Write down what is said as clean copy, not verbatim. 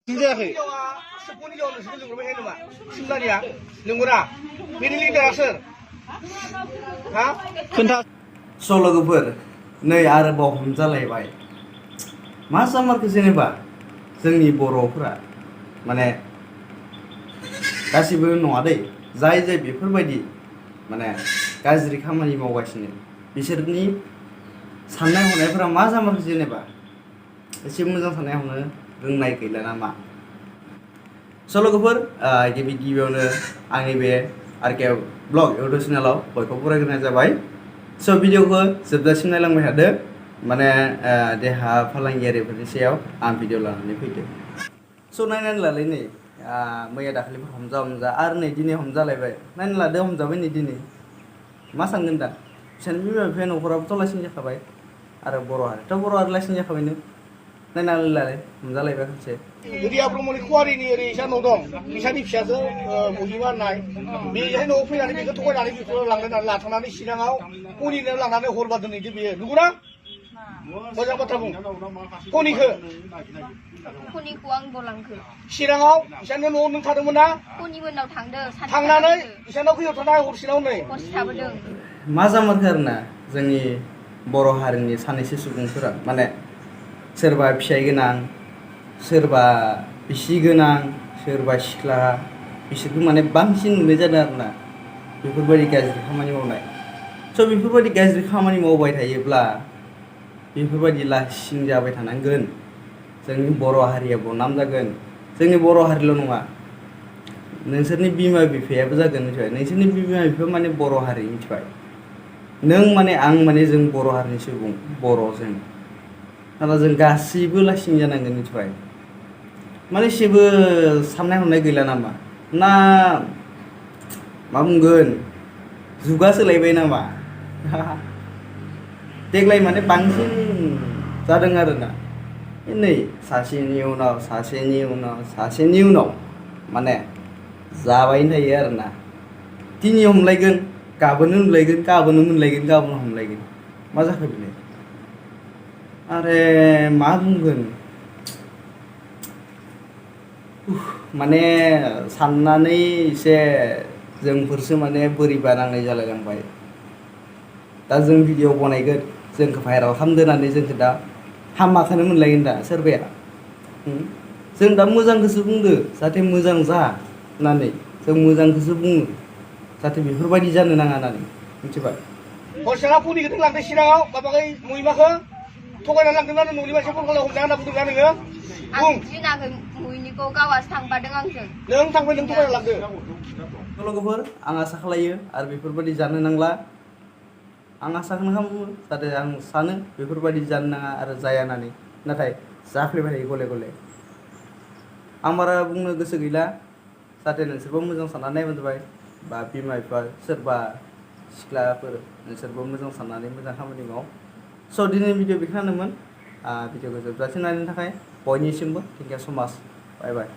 जायाखै सेपनि जाव नोंसोरखौ लिंहरबाय थायो नामा सिमलानिया लिंहरा बेनि लिडारा सोर हा खोन्था लोगोफोर नै आरोबाव हमजालायबाय मा जामारखो जेनेबा जोंनि बर'फोरा माने गासिबो नङा दै जाय जाय बेफोरबायदि माने गाज्रि खामानि मावगासिनो बिसोरनि साननाय हनायफोरा मा जामारखो जेनेबा एसे मोजां साननाय हनो रोंनाय गैला नामा लोगोफोर गिबियावनो आंनि बे आरके ब्लग इउटुब चेनेलाव बयखौबो बरायग्रोनाय जाबाय भिडिअखौ जोबजासिम नायलांबाय थादो माने देहा फालांगियारिफोरनि सायाव आं भिडिअ लानानै फैदो नायनानै लालाय नै मैया दाखालिफोर हमजा आरो नै दिनै हमजालायबाय नायनानै लादो हमजाबाय नै दिनै मा सानगोन दा बिसोरनि बिमा बिफाया न'खराबोथ' लाइसिं जाखाबाय आरो बर' हारि लाइसिं जाखाबायनो नायनानै लालाय हमजालायबाय खनसे रिया ब्रह्मनि खुवारिनि ओरै इसा न' दं बिसानि फिसाजो मुहिमा होननाय बेहाय न'आव फैनानै बेखौ थगायनानै बेखौ लांनानै लाथांनानै चिराङाव कनिनो लांनानै हरबा दोनहैदो बेयो नंगौना मोजां बाथ्रा बुं कनिखौ आं लांखो चिराङाव इसानि न'आव नों थादोंमोन ना कनिमोननाव थांनानै इसानाव फैयाव थानाय हरसेनाव नै हरसे थाबोदों मा जामारखो आरोना जोंनि बर' हारिनि सानैसो सुबुंफोरा माने सोरबा फिसाइ गोनां सोरबा बिसि गोनां सोरबा सिख्ला बिसोरखौ माने बांसिन नुनाय जादों आरोना बेफोरबायदि गाज्रि खामानि मावनाय बेफोरबायदि गाज्रि खामानि मावबाय थायोब्ला बेफोरबायदि लासिं जाबाय थानांगोन जोंनि बर' हारिया बदनाम जागोन जोंनि बर' हारिल' नङा नोंसोरनि बिमा बिफायाबो जागोन मिथिबाय नोंसोरनि बिमा बिफाया माने बर' हारि मिथिबाय नों माने आं माने जों बर' हारिनि सुबुं बर'जों नाथाय जों गासैबो लासिं जानांगोन मिथिबाय माने एसेबो साननाय हनाय गैला नामा ना मा बुंगोन जुगा सोलायबाय नामा देग्लाय माने बांसिन जादों आरोना नै सासेनि उनाव माने जाबायनो थायो आरोना दिनै हमलायगोन गाबोननो मोनलायगोन गाबोननो हमलायगोन मा जाखो बेलाय आरे मा बुंगोन माने साननानै एसे जोंफोरसो माने बोरैबा नांनाय जालायलांबाय दा जों भिडिअ बनायगोन जोंखौ भाइरेल खालामदो होननानै जोंखौ दा हामाखौनो मोनलायगोन दा सोरबाया जों दा मोजांखौसो बुंदो जाहाथे मोजां जा होननानै जों मोजांखौसो बुङो जाहाथे बेफोरबायदि जानो नाङा होननानै मिथिबाय हरसेना पुनिखौ लांदो चिराङाव माबाखै मुहिमाखौ थगायना लांदोंना न'नि मानसिफोरखौ हमजा होनना बुंदोंना नोङो बुं दिनाखै मुहिनिखौ गावासो थांबादों आंजों नों थांबाय नों थगायना लांदो लोगोफोर आं आसा खालायो आरो बेफोरबायदि जानो नांला आं आसाखौनो खालामो जाहाथे आं सानो बेफोरबायदि जानो नाङा आरो जाया होननानै नाथाय जाफ्लेबाय थायो गले गले आं बारा बुंनो गोसो गैला जाहाथे नोंसोरबो मोजां साननानै नायबानो जाबाय बा बिमा बिफा सोरबा सिख्लाफोर नोंसोरबो मोजां साननानै मोजां खामानि माव दिनैनि भिडिअ बेखिनियानोमोन भिडिअखौ जोबजासिम नायनो थाखाय बयनिसिमबो थेंक इउ सो माच बाय बाय